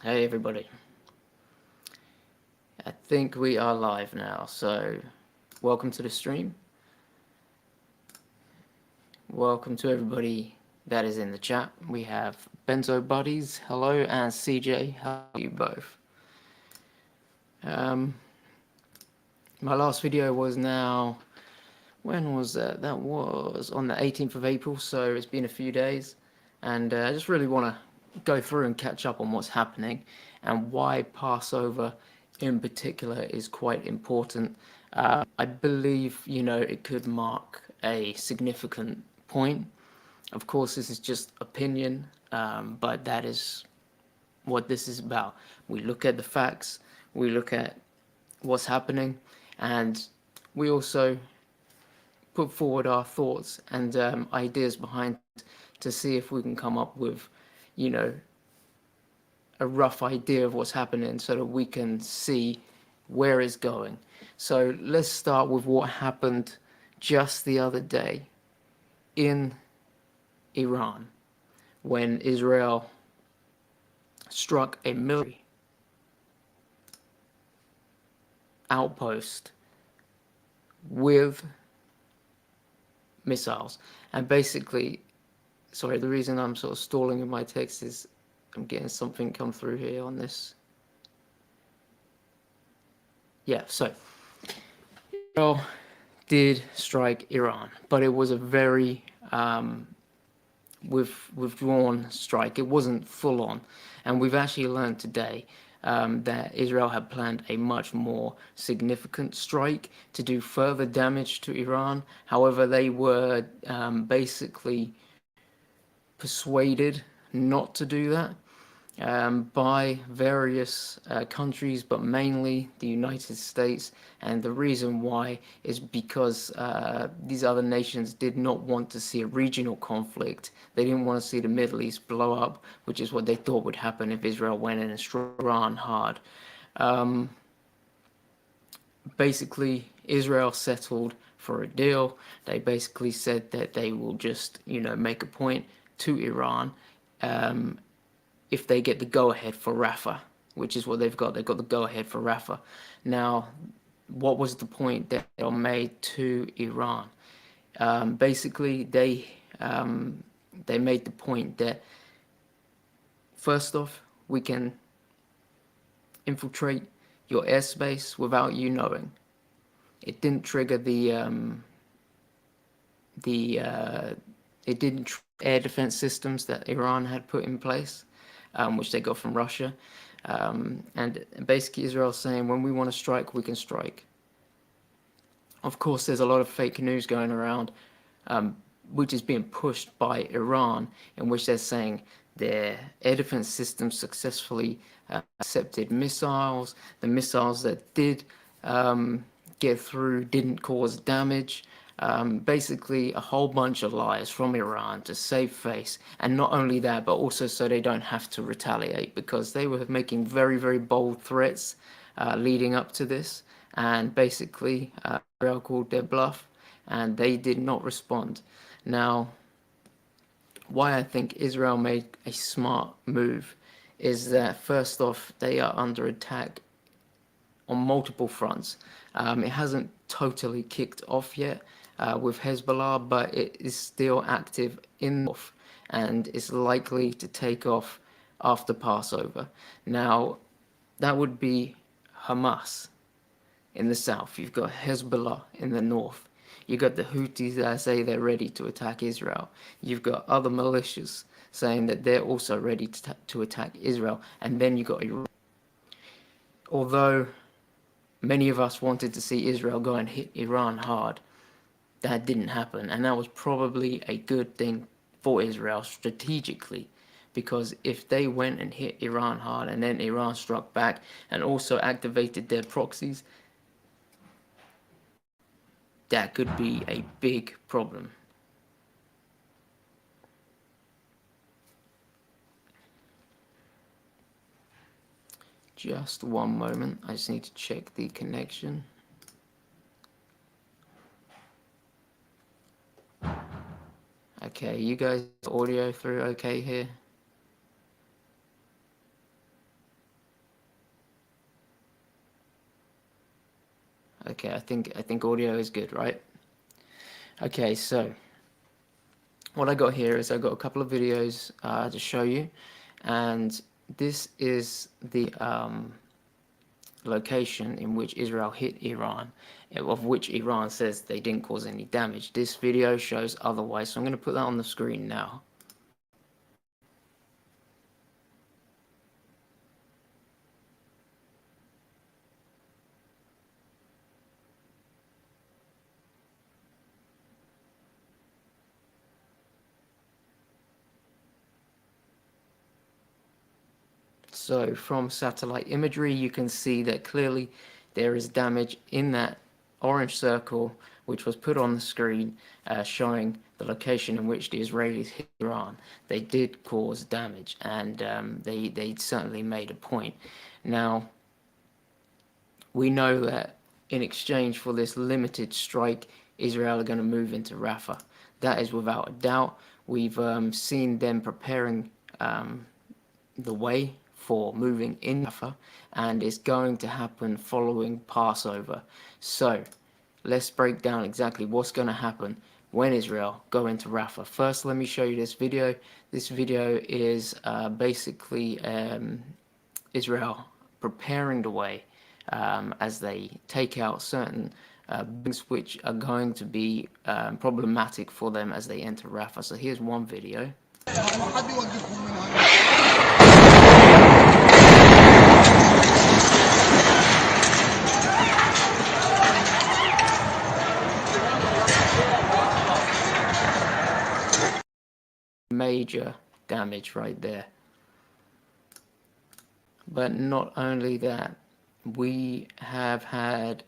Hey everybody, I think we are live now, so welcome to the stream. Welcome to everybody that is in the chat. We have Benzo Buddies, hello, and CJ, how are you both? Um, my last video was now, when was that? That was on the 18th of April, so it's been a few days, and I just really want to go through and catch up on what's happening and why Passover in particular is quite important. I believe, it could mark a significant point. Of course, this is just opinion, but that is what this is about. We look at the facts, we look at what's happening, and we also put forward our thoughts and ideas behind to see if we can come up with, you know, a rough idea of what's happening so that we can see where it's going. So let's start with what happened just the other day in Iran when Israel struck a military outpost with missiles. And basically, sorry, the reason I'm sort of stalling in my text is I'm getting something come through here on this. Yeah, so Israel did strike Iran, but it was a very withdrawn strike. It wasn't full on, and we've actually learned today that Israel had planned a much more significant strike to do further damage to Iran. However, they were basically persuaded not to do that by various countries, but mainly the United States. And the reason why is because these other nations did not want to see a regional conflict. They didn't want to see the Middle East blow up, which is what they thought would happen if Israel went in and struck Iran hard. Basically, Israel settled for a deal. They basically said that they will just, make a point to Iran if they get the go-ahead for Rafah, which is what they've got. They've got the go-ahead for Rafah. Now, what was the point that they made to Iran? Basically, they made the point that first off, we can infiltrate your airspace without you knowing. It didn't trigger the it didn't air defense systems that Iran had put in place, which they got from Russia. And basically, Israel saying, when we want to strike, we can strike. Of course, there's a lot of fake news going around, which is being pushed by Iran, in which they're saying their air defense systems successfully accepted missiles. The missiles that did get through didn't cause damage. Basically, a whole bunch of lies from Iran to save face. And not only that, but also so they don't have to retaliate, because they were making very, very bold threats leading up to this. And basically, Israel called their bluff and they did not respond. Now, why I think Israel made a smart move is that, first off, they are under attack on multiple fronts. It hasn't totally kicked off yet with Hezbollah, but it is still active in the north and is likely to take off after Passover. Now, that would be Hamas in the south. You've got Hezbollah in the north. You've got the Houthis that say they're ready to attack Israel. You've got other militias saying that they're also ready to attack Israel. And then you've got Iran. Although many of us wanted to see Israel go and hit Iran hard, that didn't happen. And that was probably a good thing for Israel strategically, because if they went and hit Iran hard and then Iran struck back and also activated their proxies, that could be a big problem. Just one moment, I just need to check the connection. Okay, you guys audio through okay here? Okay, I think audio is good, right? Okay, so what I got here is I got a couple of videos to show you, and this is the location in which Israel hit Iran, of which Iran says they didn't cause any damage. This video shows otherwise, so I'm going to put that on the screen now. So from satellite imagery, you can see that clearly there is damage in that orange circle, which was put on the screen, showing the location in which the Israelis hit Iran. They did cause damage, and they certainly made a point. Now, we know that in exchange for this limited strike, Israel are going to move into Rafah. That is without a doubt. We've seen them preparing the way for moving in Rafah, and it's going to happen following Passover. So let's break down exactly what's going to happen when Israel go into Rafah. First, let me show you this video. This video is basically Israel preparing the way as they take out certain things which are going to be problematic for them as they enter Rafah. So here's one video. Major damage right there. But not only that, we have had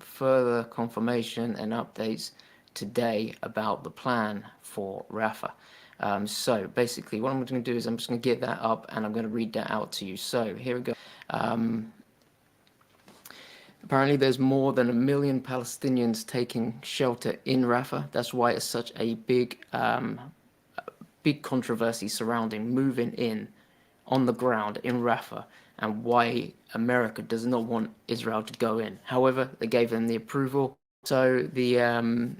further confirmation and updates today about the plan for Rafah. So basically what I'm going to do is I'm just going to get that up and I'm going to read that out to you. So here we go. Apparently there's more than 1 million Palestinians taking shelter in Rafah. That's why it's such a big controversy surrounding moving in on the ground in Rafah, and why America does not want Israel to go in. However, they gave them the approval. So the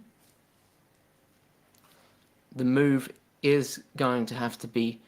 move is going to have to be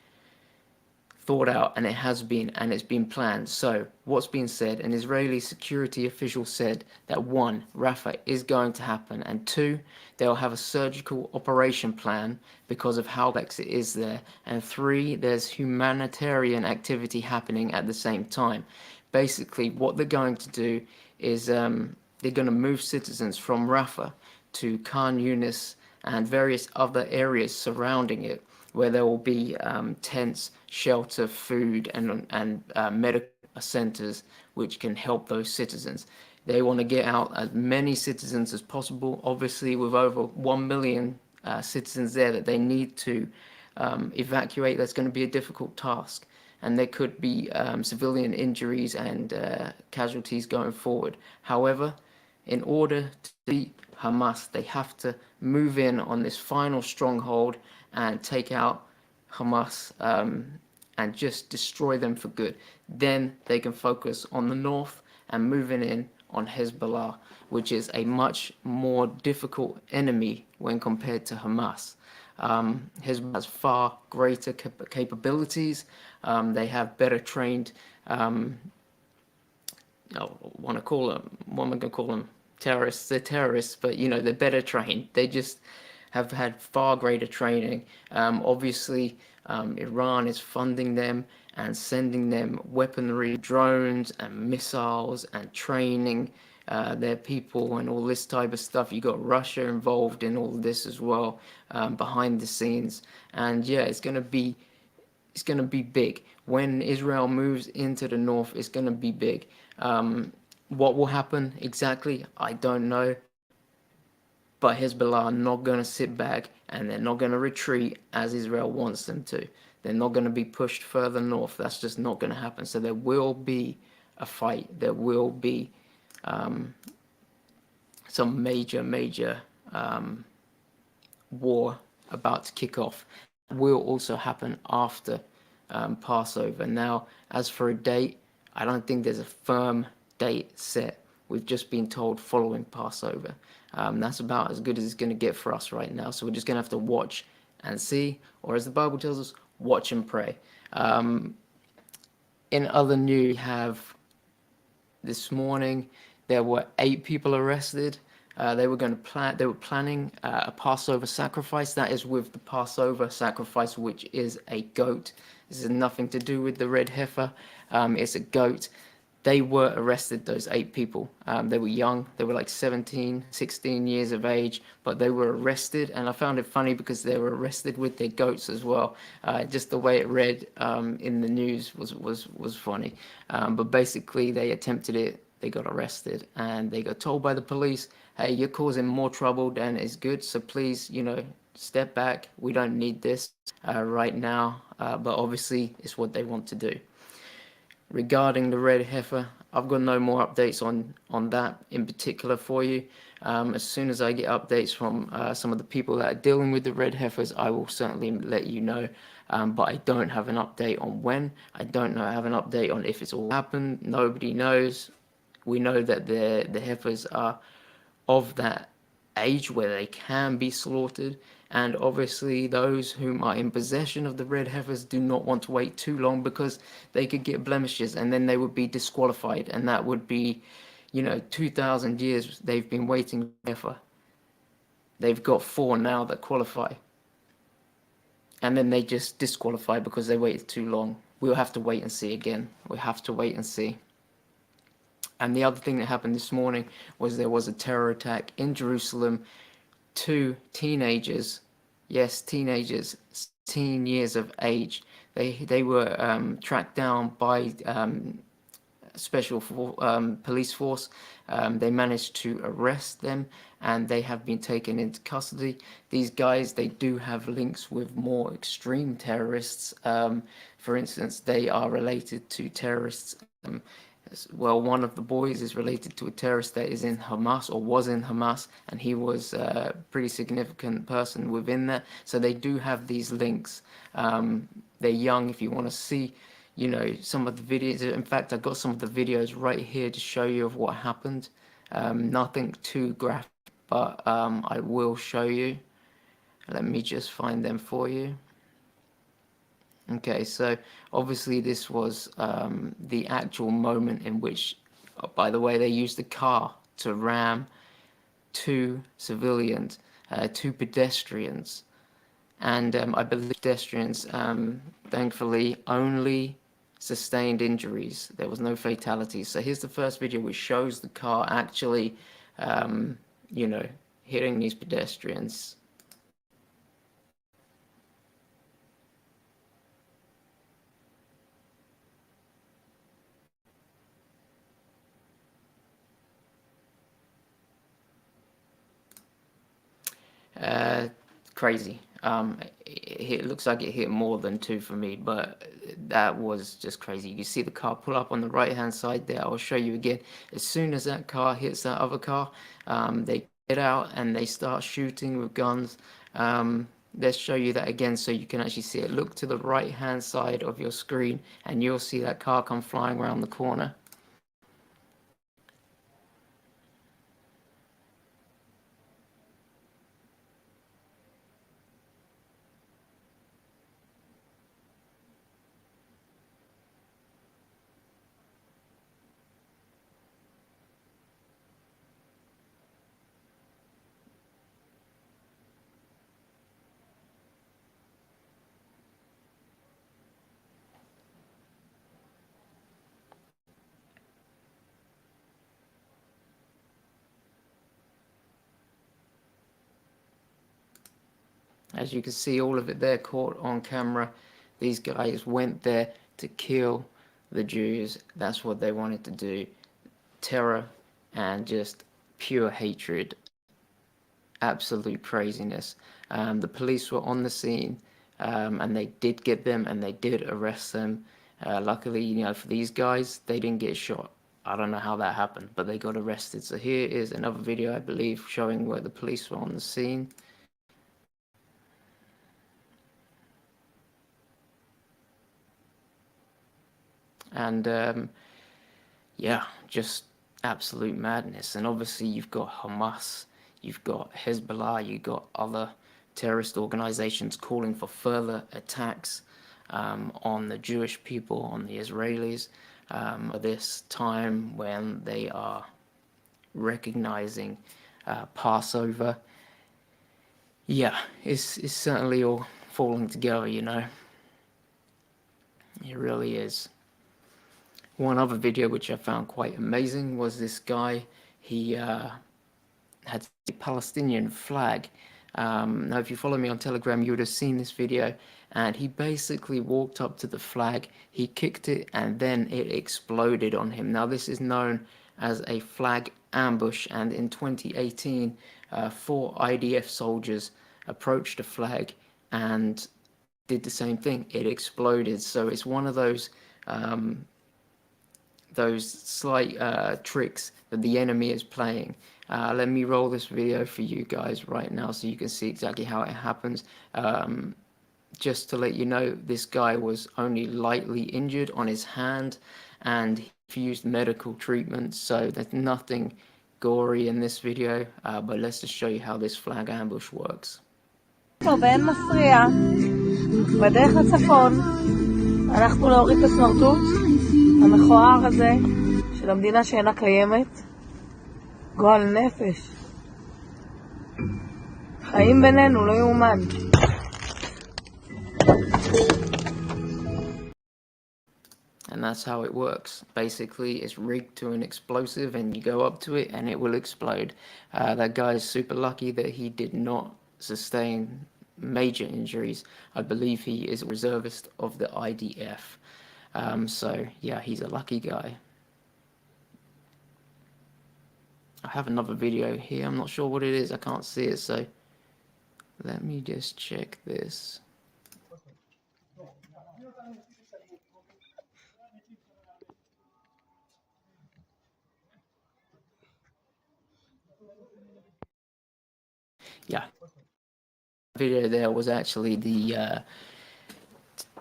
thought out, and it has been, and it's been planned. So what's been said, an Israeli security official said that 1, Rafah is going to happen, and 2, they'll have a surgical operation plan because of how complex it is there, and 3, there's humanitarian activity happening at the same time. Basically what they're going to do is they're going to move citizens from Rafah to Khan Yunis and various other areas surrounding it, where there will be tents, shelter, food, and medical centers which can help those citizens. They want to get out as many citizens as possible. Obviously, with over 1 million citizens there that they need to evacuate, that's going to be a difficult task. And there could be civilian injuries and casualties going forward. However, in order to beat Hamas, they have to move in on this final stronghold and take out Hamas and just destroy them for good. Then they can focus on the north and moving in on Hezbollah, which is a much more difficult enemy when compared to Hamas. Hezbollah has far greater capabilities. They have better trained, what am I going to call them? Terrorists. They're terrorists, but they're better trained. They just have had far greater training. Obviously, Iran is funding them and sending them weaponry, drones and missiles, and training their people and all this type of stuff. You got Russia involved in all this as well, behind the scenes. And yeah, it's gonna be big. When Israel moves into the north, it's gonna be big. What will happen exactly, I don't know. But Hezbollah are not going to sit back, and they're not going to retreat as Israel wants them to. They're not going to be pushed further north. That's just not going to happen. So there will be a fight. There will be some major war about to kick off. It will also happen after Passover. Now, as for a date, I don't think there's a firm date set. We've just been told following Passover. That's about as good as it's going to get for us right now. So we're just going to have to watch and see, or as the Bible tells us, watch and pray. In other news, we have this morning there were 8 people arrested. They were going to plan. They were planning a Passover sacrifice. That is with the Passover sacrifice, which is a goat. This has nothing to do with the red heifer. It's a goat. They were arrested, those 8 people. They were young. They were like 17, 16 years of age, but they were arrested. And I found it funny because they were arrested with their goats as well. Just the way it read in the news was funny. But basically, they attempted it. They got arrested and they got told by the police, hey, you're causing more trouble than is good. So please, step back. We don't need this right now. But obviously, it's what they want to do. Regarding the red heifer, I've got no more updates on that in particular for you. As soon as I get updates from some of the people that are dealing with the red heifers, I will certainly let you know. But I don't have an update on when. I don't know. I have an update on if it's all happened. Nobody knows. We know that the heifers are of that age where they can be slaughtered, and obviously those whom are in possession of the red heifers do not want to wait too long because they could get blemishes and then they would be disqualified, and that would be 2,000 years they've been waiting heifer. They've got 4 now that qualify, and then they just disqualify because they waited too long. We'll have to wait and see again. We have to wait and see. And the other thing that happened this morning was there was a terror attack in Jerusalem. 2 teenagers, yes, teenagers, 16 years of age. They were tracked down by special police force. They managed to arrest them and they have been taken into custody. These guys, they do have links with more extreme terrorists. For instance, they are related to terrorists. Well, one of the boys is related to a terrorist that is in Hamas or was in Hamas, and he was a pretty significant person within that. So they do have these links. They're young. If you want to see, some of the videos. In fact, I got some of the videos right here to show you of what happened. Nothing too graphic, but I will show you. Let me just find them for you. Okay, so obviously this was the actual moment in which, by the way, they used the car to ram 2 civilians, 2 pedestrians, and I believe pedestrians, thankfully, only sustained injuries. There was no fatalities. So here's the first video which shows the car actually, hitting these pedestrians. Crazy. It looks like it hit more than 2 for me, but that was just crazy. You see the car pull up on the right hand side there. I'll show you again. As soon as that car hits that other car, they get out and they start shooting with guns. Let's show you that again so you can actually see it. Look to the right hand side of your screen and you'll see that car come flying around the corner. As you can see, all of it there caught on camera. These guys went there to kill the Jews. That's what they wanted to do. Terror and just pure hatred. Absolute craziness. The police were on the scene, and they did get them and they did arrest them. Luckily, for these guys, they didn't get shot. I don't know how that happened, but they got arrested. So here is another video, I believe, showing where the police were on the scene. And yeah, just absolute madness. And obviously, you've got Hamas, you've got Hezbollah, you've got other terrorist organizations calling for further attacks on the Jewish people, on the Israelis, at this time when they are recognizing Passover. Yeah, it's certainly all falling together, you know. It really is. One other video which I found quite amazing was this guy. He had a Palestinian flag. Now, if you follow me on Telegram, you would have seen this video. And he basically walked up to the flag, he kicked it, and then it exploded on him. Now, this is known as a flag ambush. And in 2018, 4 IDF soldiers approached a flag and did the same thing. It exploded. So it's one of those slight tricks that the enemy is playing. Let me roll this video for you guys right now so you can see exactly how it happens. Just to let you know, this guy was only lightly injured on his hand and he refused medical treatment, so there's nothing gory in this video, but let's just show you how this flag ambush works. בעין מסריע, בדרך לצפון, הלכנו להוריד את הסמרטוט המכוער הזה של המדינה שאינה קיימת. גועל נפש. חיים בינינו, לא יאומן. And that's how it works. Basically, it's rigged to an explosive and you go up to it and it will explode. That guy is super lucky that he did not sustain major injuries. I believe he is a reservist of the IDF. So, yeah, he's a lucky guy. I have another video here. I'm not sure what it is. I can't see it, so let me just check this. Yeah, the video there was actually the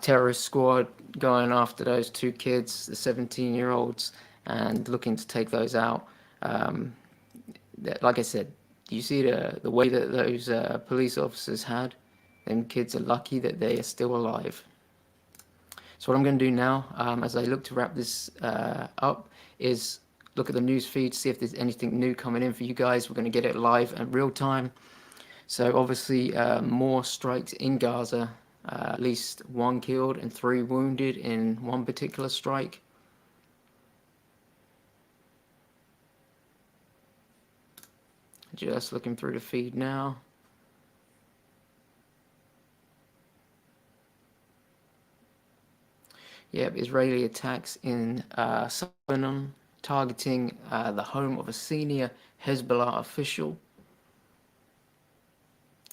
terrorist squad going after those 2 kids, the 17-year-olds, and looking to take those out. Like I said, you see the way that those police officers had? Them kids are lucky that they are still alive. So what I'm going to do now, as I look to wrap this up, is look at the news feed, see if there's anything new coming in for you guys. We're going to get it live and real time. So obviously more strikes in Gaza, at least 1 killed and 3 wounded in one particular strike. Just looking through the feed now. Yep, Israeli attacks in Lebanon, targeting the home of a senior Hezbollah official.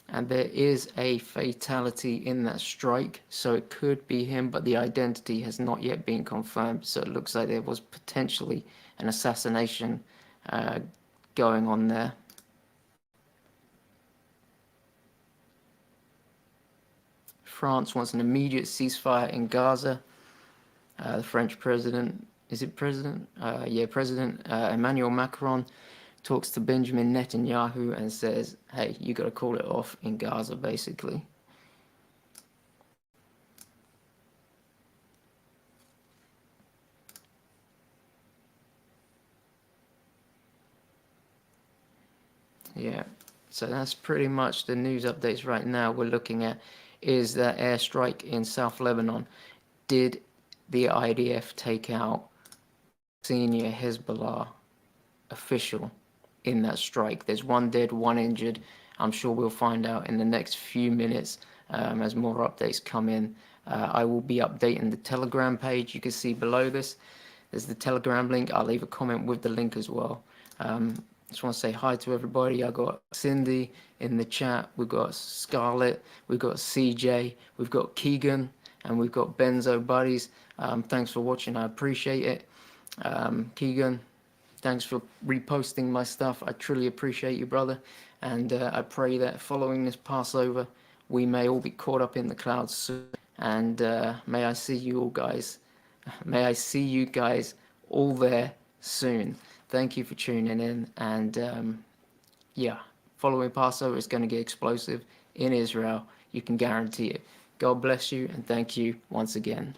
And there is a fatality in that strike, so it could be him, but the identity has not yet been confirmed. So it looks like there was potentially an assassination going on there. France wants an immediate ceasefire in Gaza. The French president, President Emmanuel Macron talks to Benjamin Netanyahu and says, hey, you got to call it off in Gaza, basically. Yeah, so that's pretty much the news updates right now we're looking at. Is that airstrike in South Lebanon? Did the IDF take out senior Hezbollah official in that strike? There's 1 dead, 1 injured. I'm sure we'll find out in the next few minutes as more updates come in. I will be updating the Telegram page. You can see below this, there's the Telegram link. I'll leave a comment with the link as well. Just want to say hi to everybody. I got Cindy in the chat. We've got Scarlett. We've got CJ. We've got Keegan. And we've got Benzo Buddies. Thanks for watching. I appreciate it. Keegan, thanks for reposting my stuff. I truly appreciate you, brother. And I pray that following this Passover, we may all be caught up in the clouds soon. And may I see you all guys. May I see you guys all there soon. thank you for tuning in. And yeah, following Passover is going to get explosive in Israel. You can guarantee it. God bless you, and thank you once again.